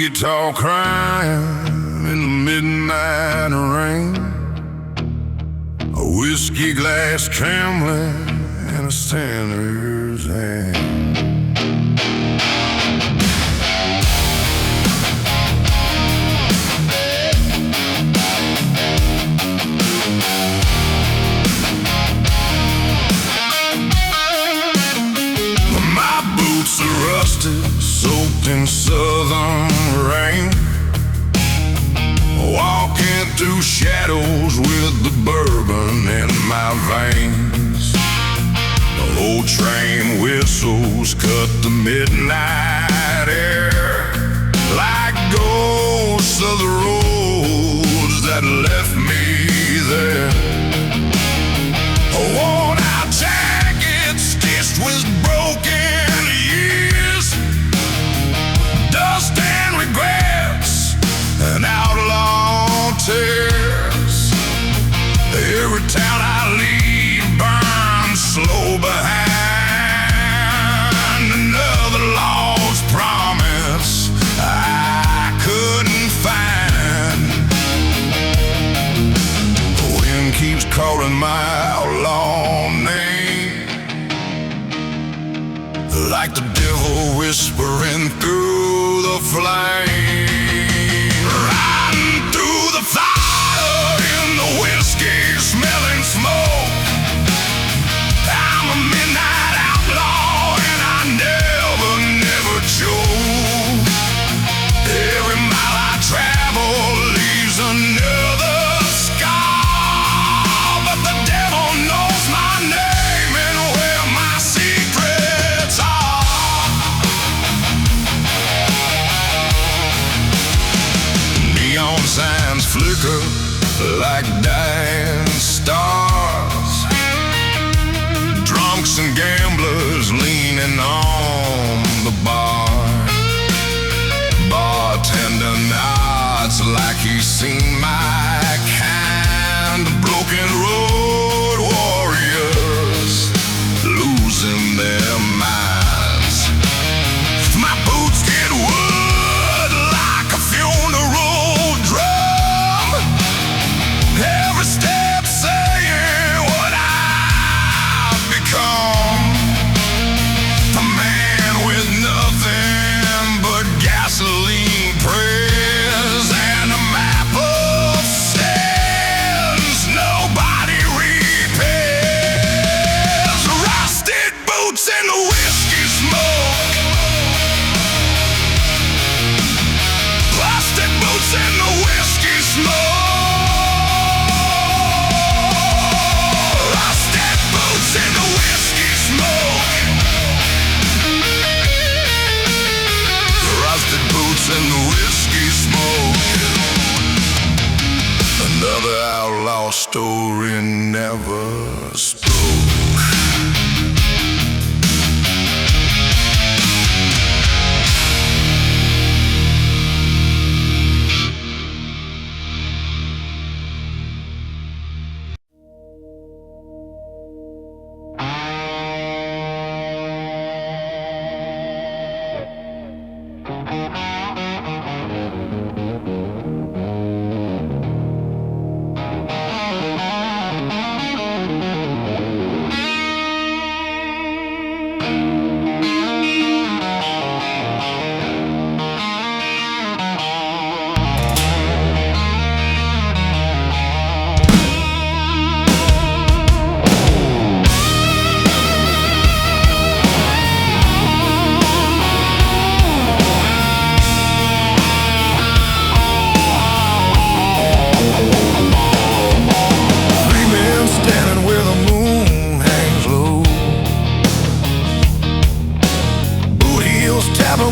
guitar crying in the midnight rain, a whiskey glass trembling in a sinner's hand. My boots are rusted, soaked in southern rain, walking through shadows with the bourbon in my veins. The old train whistles cut the midnight air like ghosts of the roads that left me there. Worn out jacket stitched with broken years, dust and regrets and outlaw tears. Every town I leave burns slow behind another lost promise I couldn't find. The wind keeps calling my outlaw name, like the devil whispering through the flame. Riding through the fire in the whiskey smelling smoke, I'm a midnight outlaw and I never choke. Every mile I travel leaves another scar, but the devil knows my name and where my secrets are. Neon signs flicker like dying stars, drunks and gamblers leaning on the bar. Bartender nods like he's seen my kind. Broken road warriors losing their minds. My boots get wood like a funeral drum, every step saying what I've become. A man with nothing but gasoline prayers and a map of sins nobody repairs. Rusted boots in the whiskey smoke, rusted boots in the whiskey smoke, rusted boots in the whiskey smoke, rusted boots in the whiskey smoke. Another outlaw story never spoke.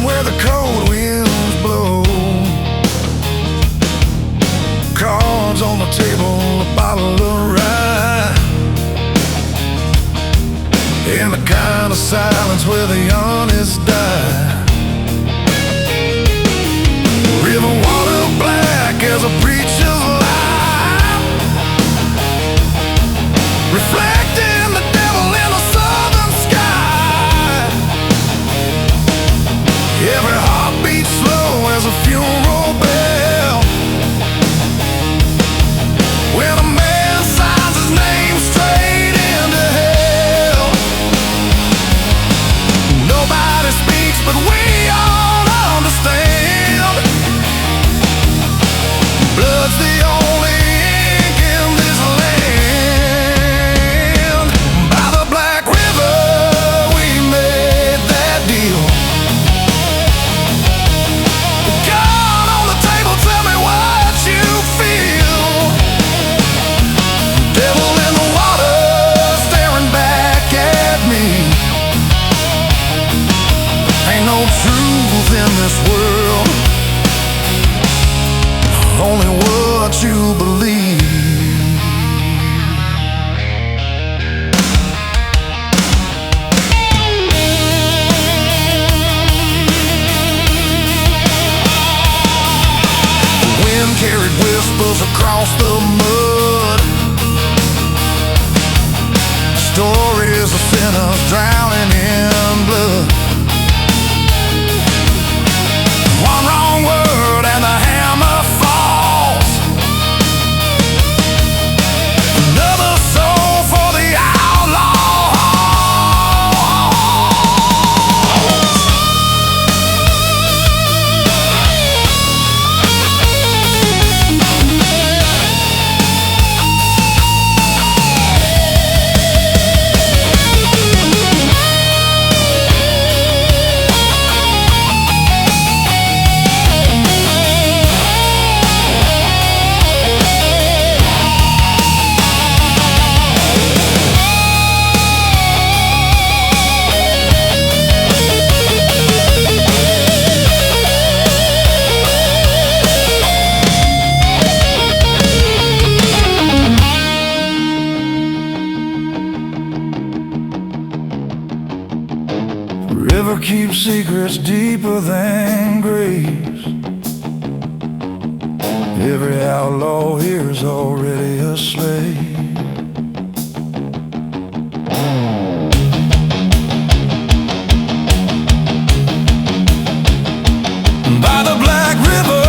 Where the cold winds blow, cards on the table, a bottle of rye, in the kind of silence where the honest die. River water black as a preacher's lie, reflecting the devil in the southern sky. Every heartbeat slow as a funeral across the mud. Stories of sinners drowning in blood. One wrong word and the hammer falls. Another soul for the outlaw. River keeps secrets deeper than graves. Every outlaw here is already a slave. By the Black River,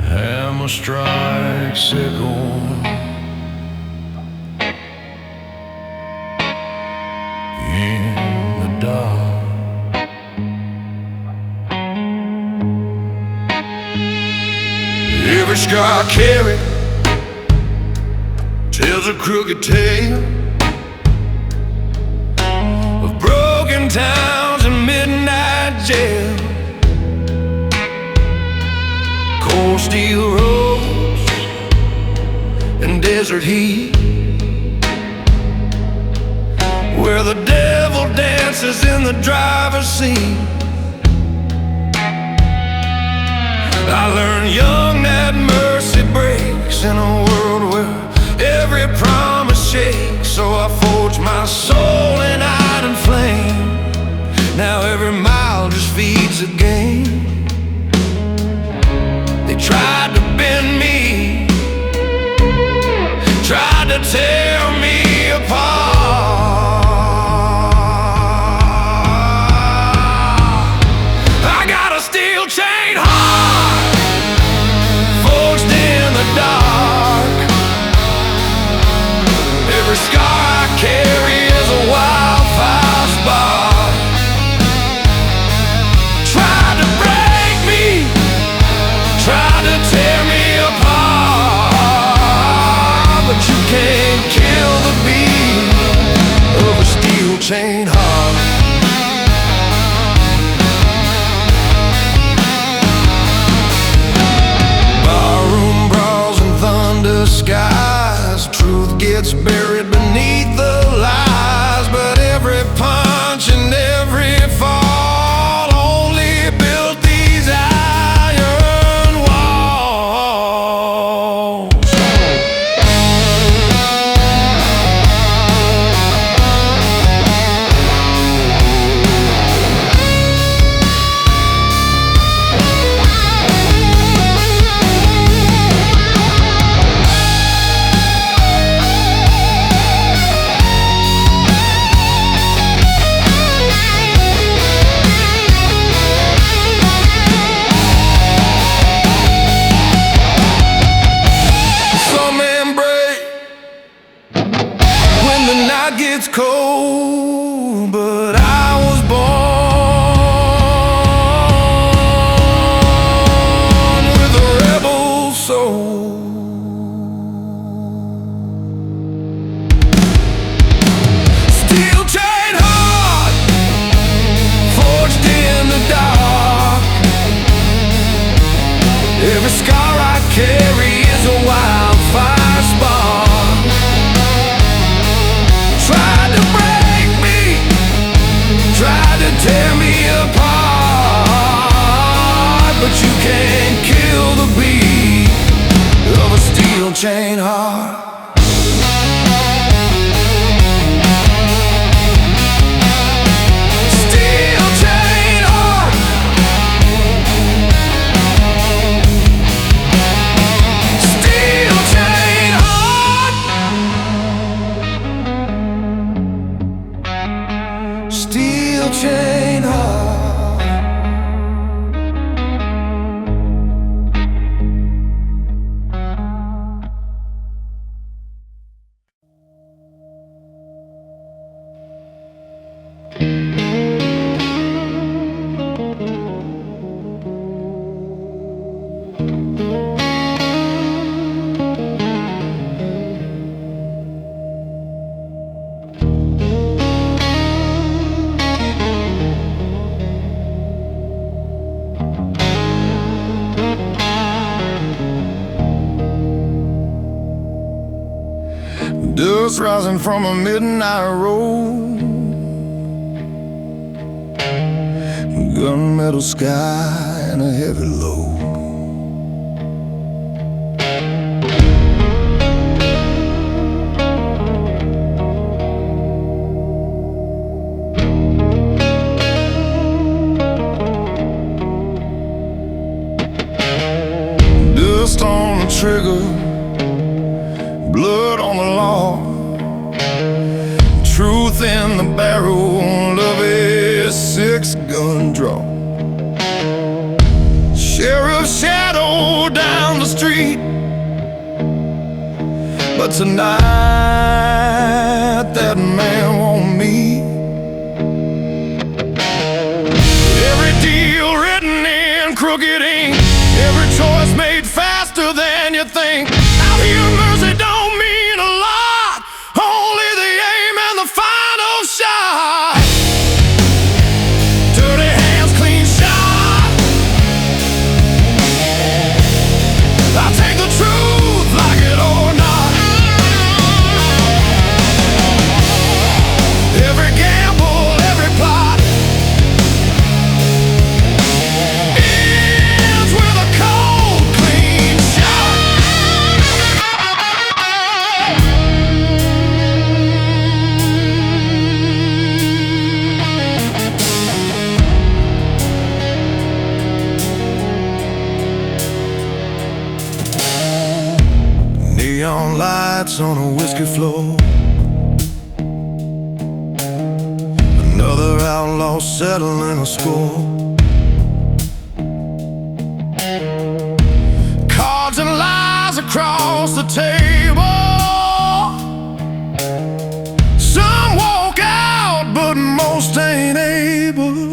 hammer strikes echoing in the dark. Every scar I carry tells a crooked tale of broken towns and midnight jail. Cold steel roads and desert heat, where the devil dances in the driver's seat. I learned young that mercy breaks in a world where every promise shakes. So I forged my soul in iron flame. Now every mile just feeds a game. They tried to bend me, tried to tear me apart. I got a steel chain heart, forged in the dark. Every scar I carry is a wildfire spark. Tried to break me, tried to tear me apart, but you can't kill the beat of a steel chain heart. Barroom brawls and thunder skies, truth gets buried beneath the lies, but every punch and every fall only built these iron walls. it's cold, but I was born with a rebel soul. Steel chain heart, forged in the dark. Every scar I carry is a wildfire spark. Tried to break me, tried to tear me apart, but you can't kill the beat of a steel chain heart. Steel chain heart. Steel chain heart. Steel chain heart. Dust rising from a midnight road, gunmetal sky and a heavy load. Dust on the trigger, blood on the law, truth in the barrel of a 6-gun draw. Sheriff's shadow down the street, but tonight that man won't meet. Every deal written in crooked ink, every choice made faster than you think. Out here mercy don't mean a lot, only the aim and the final shot. Dirty hands, clean shot. I take the truth like it or not. Every gamble, every plot ends with a cold, clean shot. Neon lights on a whiskey floor, another outlaw settling a score. Cards and lies across the table. Some walk out, but most ain't able.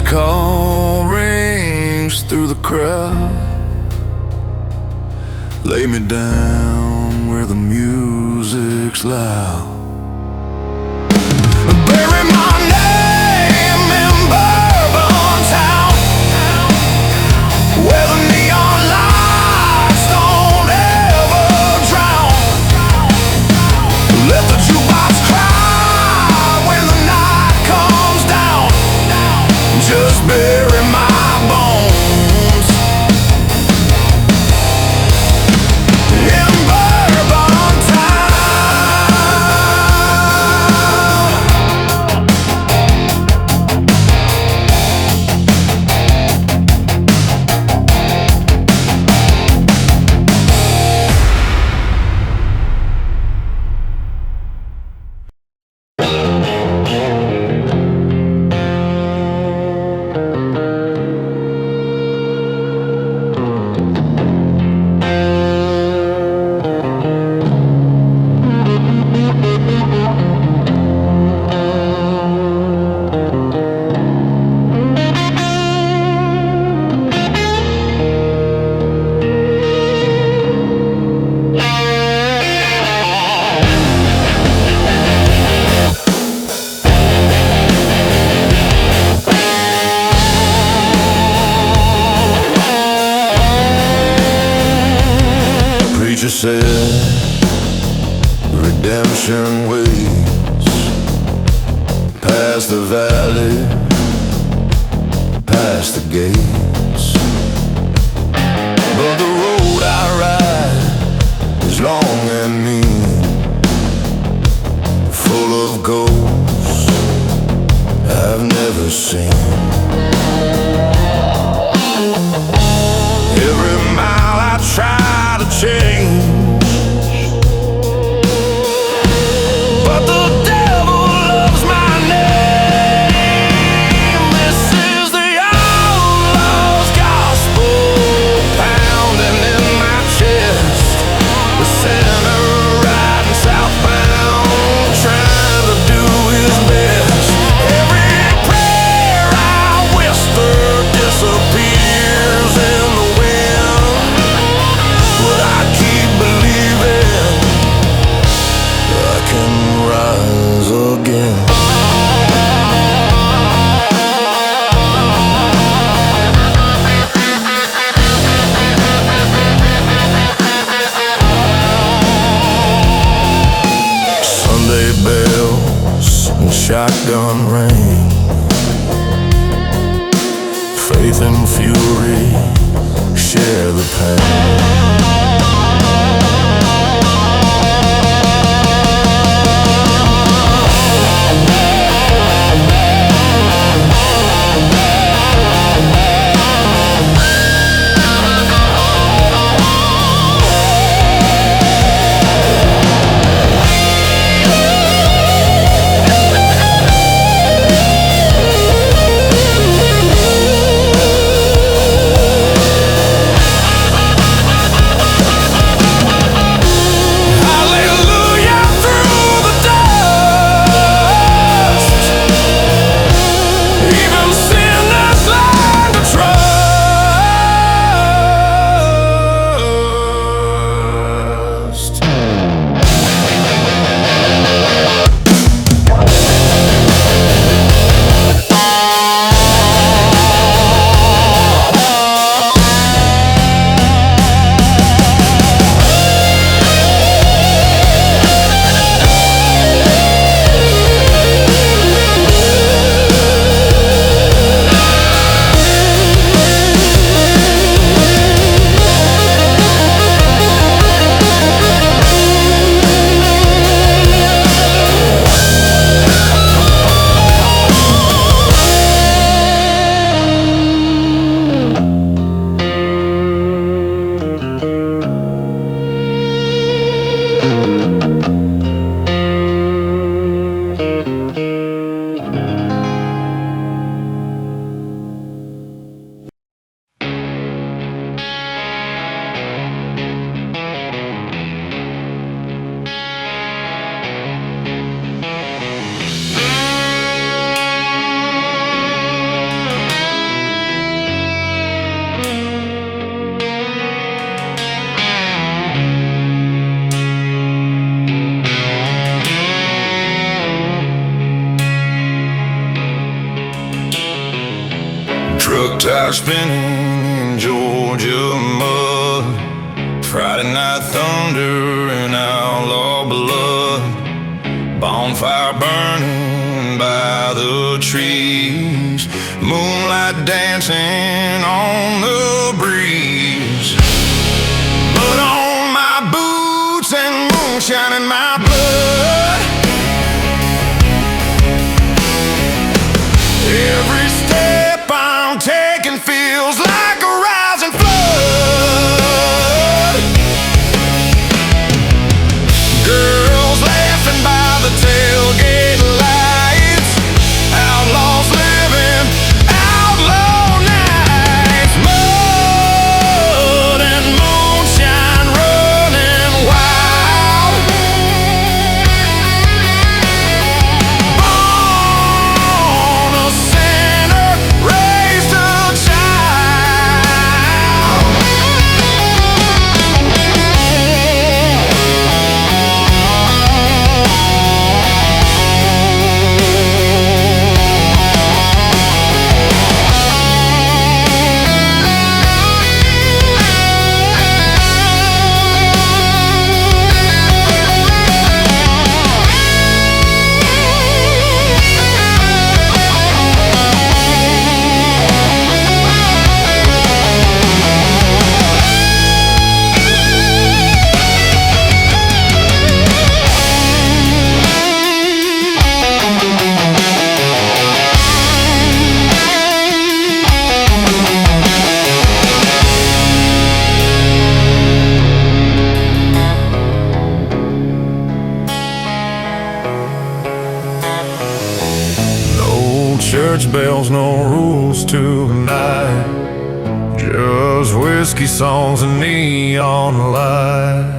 call rings through the crowd. Lay me down where the music's loud. Bury my name in Bourbon town, where the neon lights don't ever drown. Let the jukebox cry when the night comes down. Just bury my bones in Bourbon town. Preacher said redemption waits past the valley, past the gates. But the road I ride is long and mean, full of ghosts I've never seen. Every mile I try to change, but the devil loves my name. This is the outlaw's gospel pounding in my chest. The sinner riding southbound, trying to do his best. Every prayer I whisper disappears in the wind, but I keep believing I can rise again. Sunday bells and shotgun rain, faith and fury share the pain. tires spinning in Georgia mud, Friday night thunder and outlaw blood, bonfire burning by the trees, moonlight dancing on the breeze. Blood on my boots and moonshine in my blood. Every step I'm taking feels like a rising flood. Girls laughing by the tailgate lights, outlaws living outlaw nights, mud and moonshine running wild. Born a sinner, raised a child. No church bells, no rules tonight, just whiskey songs and neon light.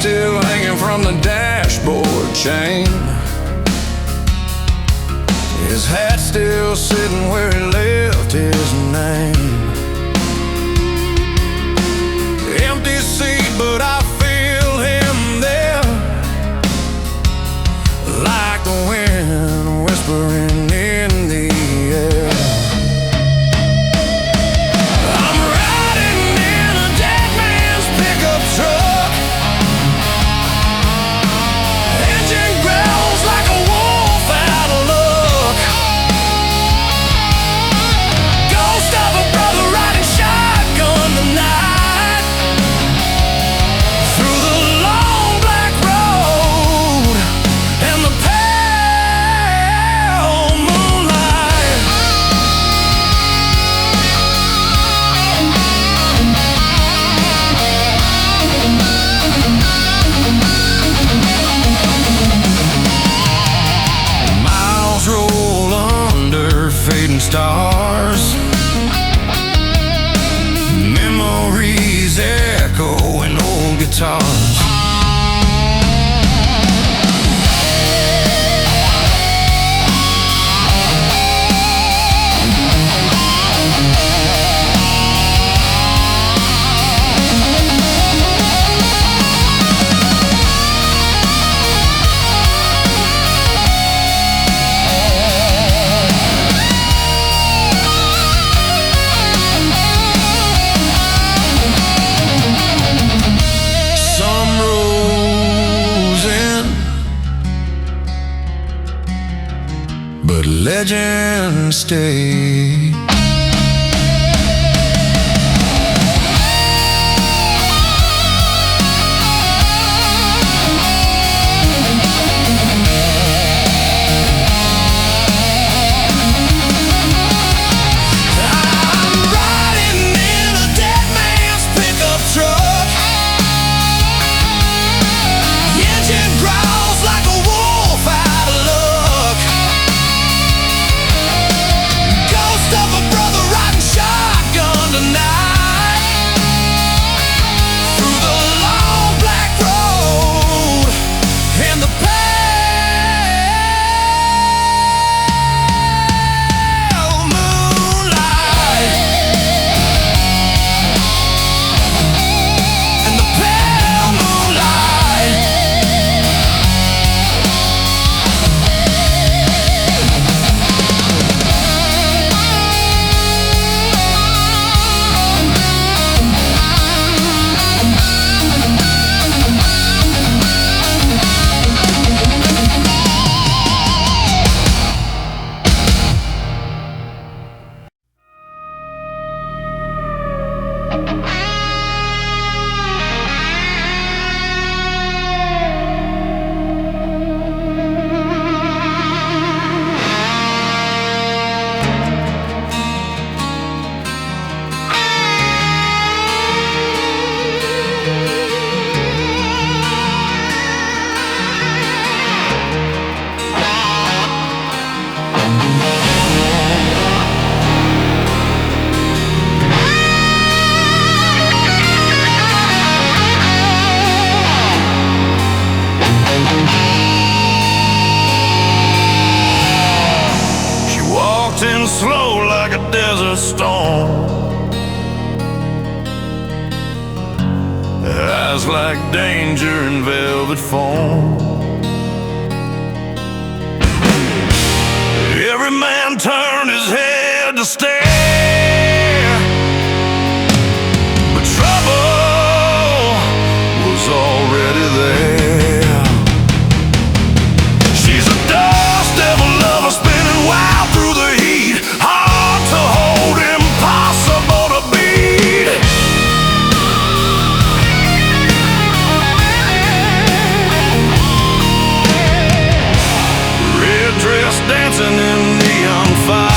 Still hanging from the dashboard chain, his hat still sitting where he left his name. Empty seat, but I feel him there, like the wind whispering in the air. I'm riding in a dead man's pickup truck. Engine growls like a wolf out of luck. Ghost of a brother riding shotgun tonight, through the long black road and the pale moonlight. Miles roll under fading stars, memories echo in old guitars. Some but legends stay. Slow like a desert storm, eyes like danger in velvet foam. Every man turned his head to stare, but trouble was already there. She's a dust devil lover spinning wild through the heat, hard to hold, impossible to beat. Red dress dancing in neon fire,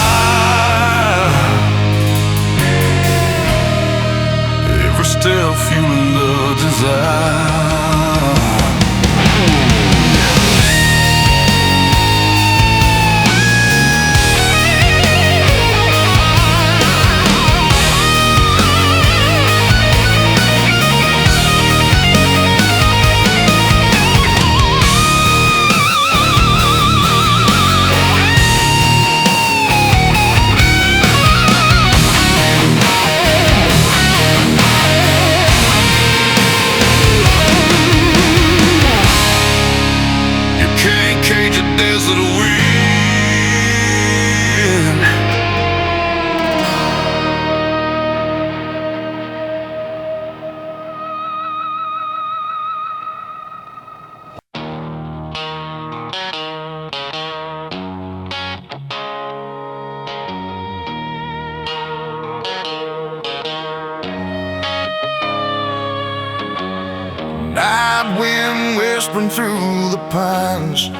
every step fueling the desire. Night wind whispering through the pines,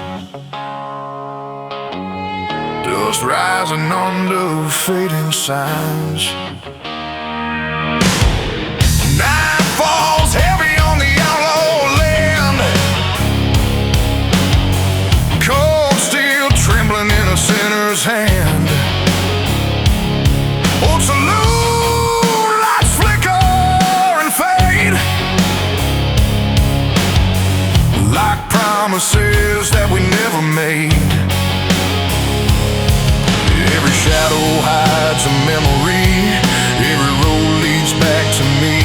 dust rising under fading signs. Night falls heavy on the outlaw land, cold steel trembling in a sinner's hand. Old saloon lights flicker and fade, like promises that we never made. Every shadow hides a memory, every road leads back to me.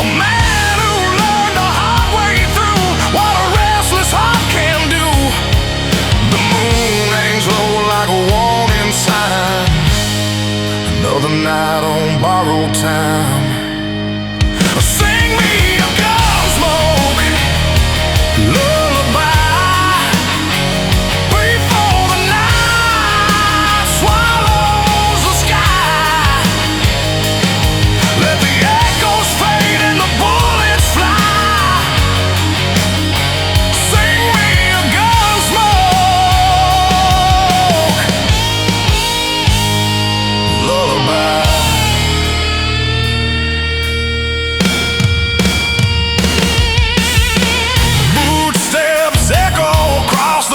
A man who learned the hard way through what a restless heart can do. The moon hangs low like a warning sign, another night on borrowed time. Sing me a Gunsmoke Lullaby before the night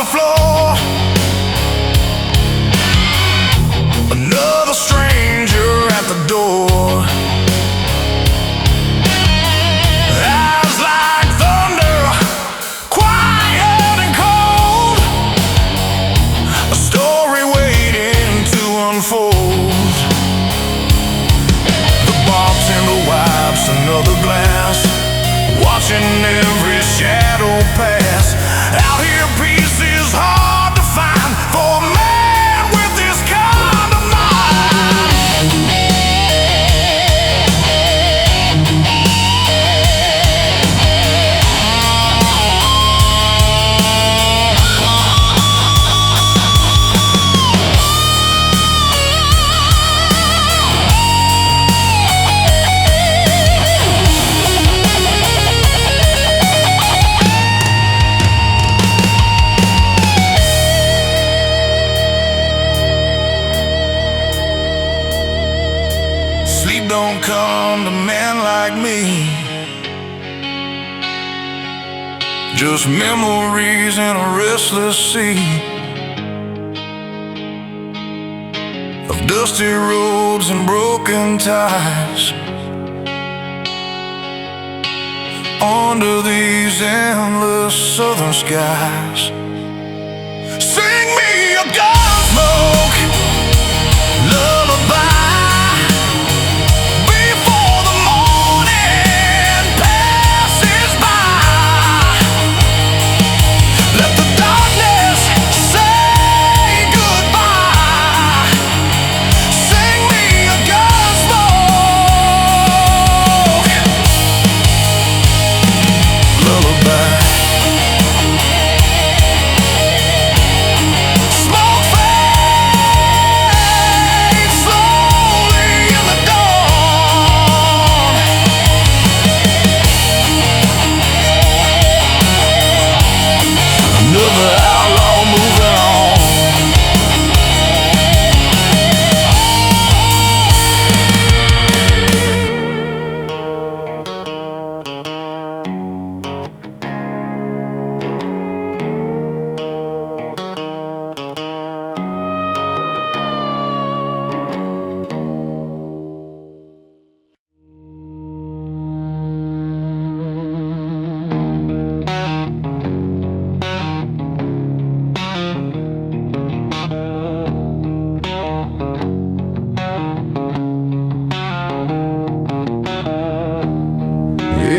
the floor. Another stranger at the door. Eyes like thunder, quiet and cold. A story waiting to unfold. The bartender wipes another glass, watching every shadow pass. Out here peace is hard to find for a man with this kind of mind. Don't come to men like me. Just memories in a restless sea of dusty roads and broken ties. Under these endless southern skies, sing me a Gunsmoke Lullaby.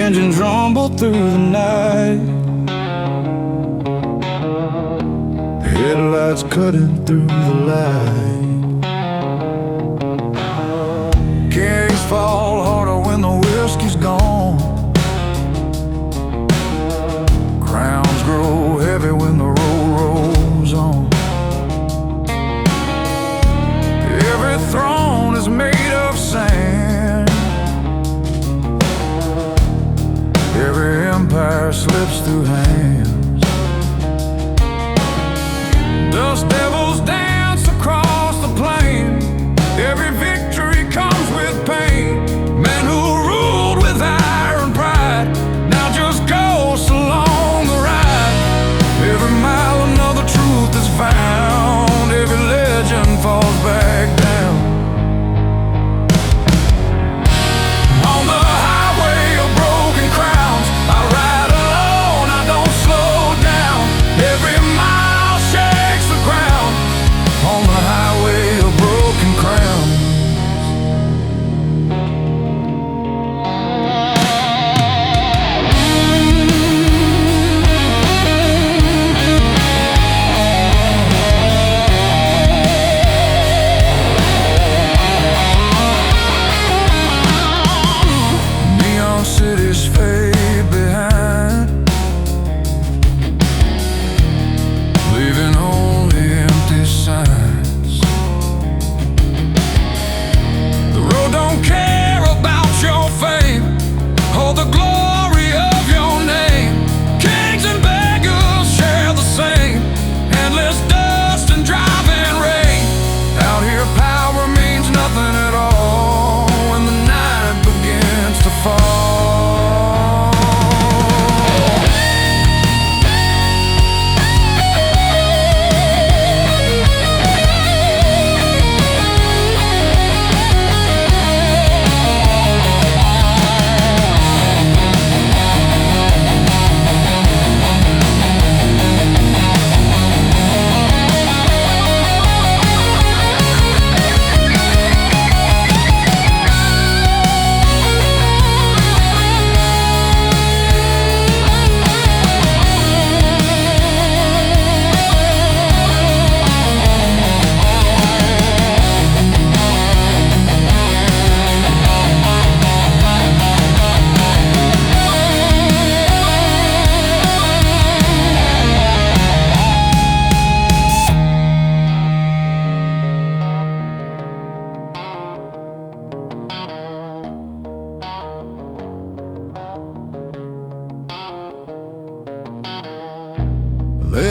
Engines rumble through the night, headlights cutting through the light. Kegs fall harder when the whiskey's gone. Crowns grow heavy when the road rolls on. Every throne is made of sand. Every empire slips through hands. Dust devils dance across the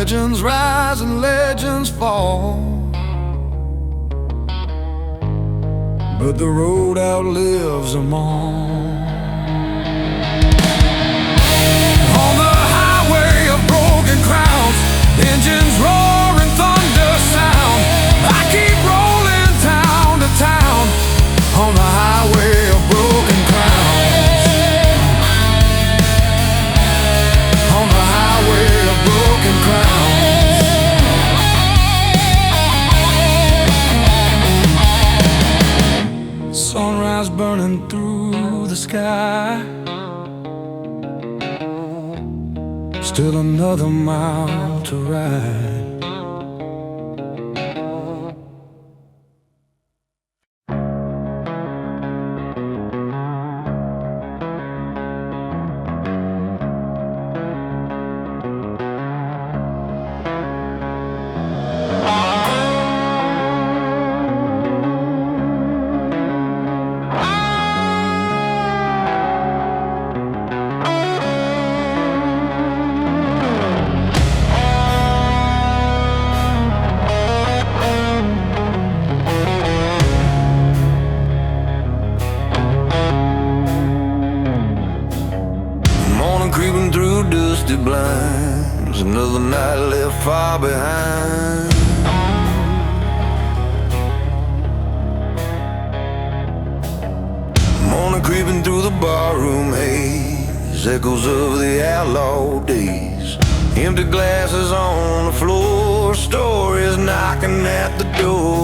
Legends rise and legends fall, but the road outlives them all. On the highway of broken crowns, engines roar and thunder sound. I keep rolling town to town on the highway of broken crowns. On the highway of broken crowns. Sunrise burning through the sky, still another mile to ride. Creeping through dusty blinds, another night left far behind. Morning creeping through the barroom haze, echoes of the outlaw days. Empty glasses on the floor, stories knocking at the door.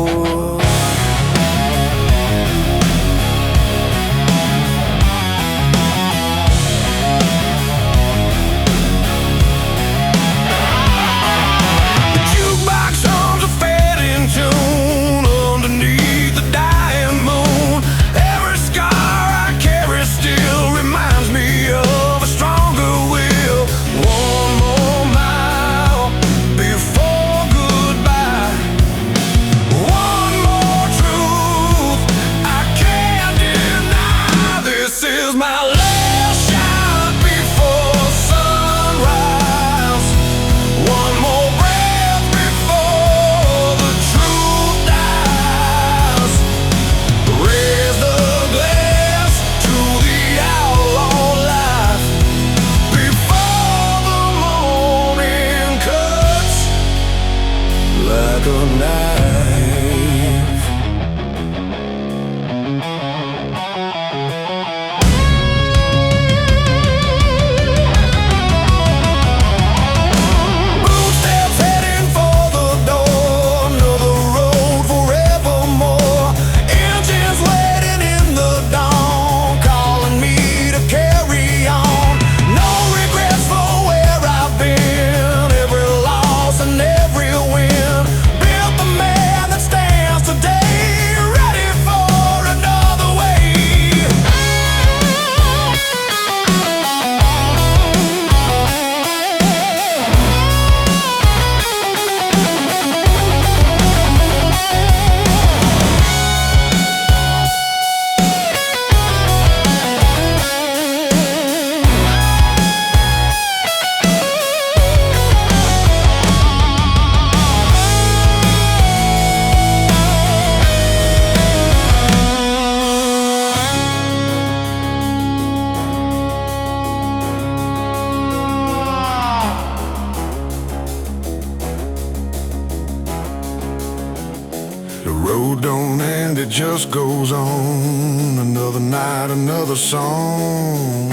The road don't end, it just goes on. Another night, another song.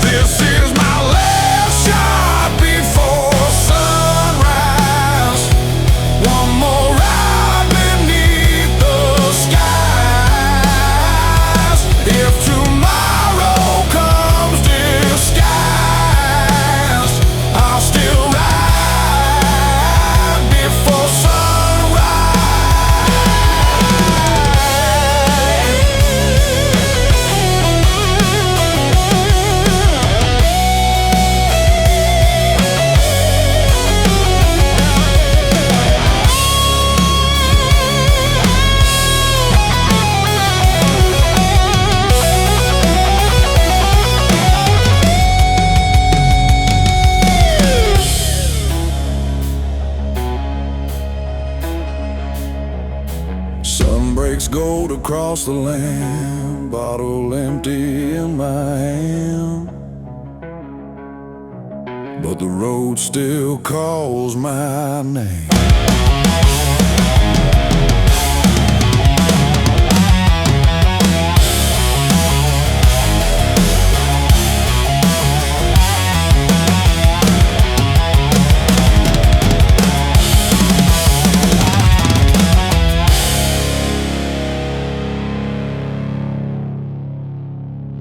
This is my last shot before sunrise. One more ride beneath the skies. If tomorrow comes disguised, I'll still ride before sunrise. across the land, bottle empty in my hand, but the road still calls my name.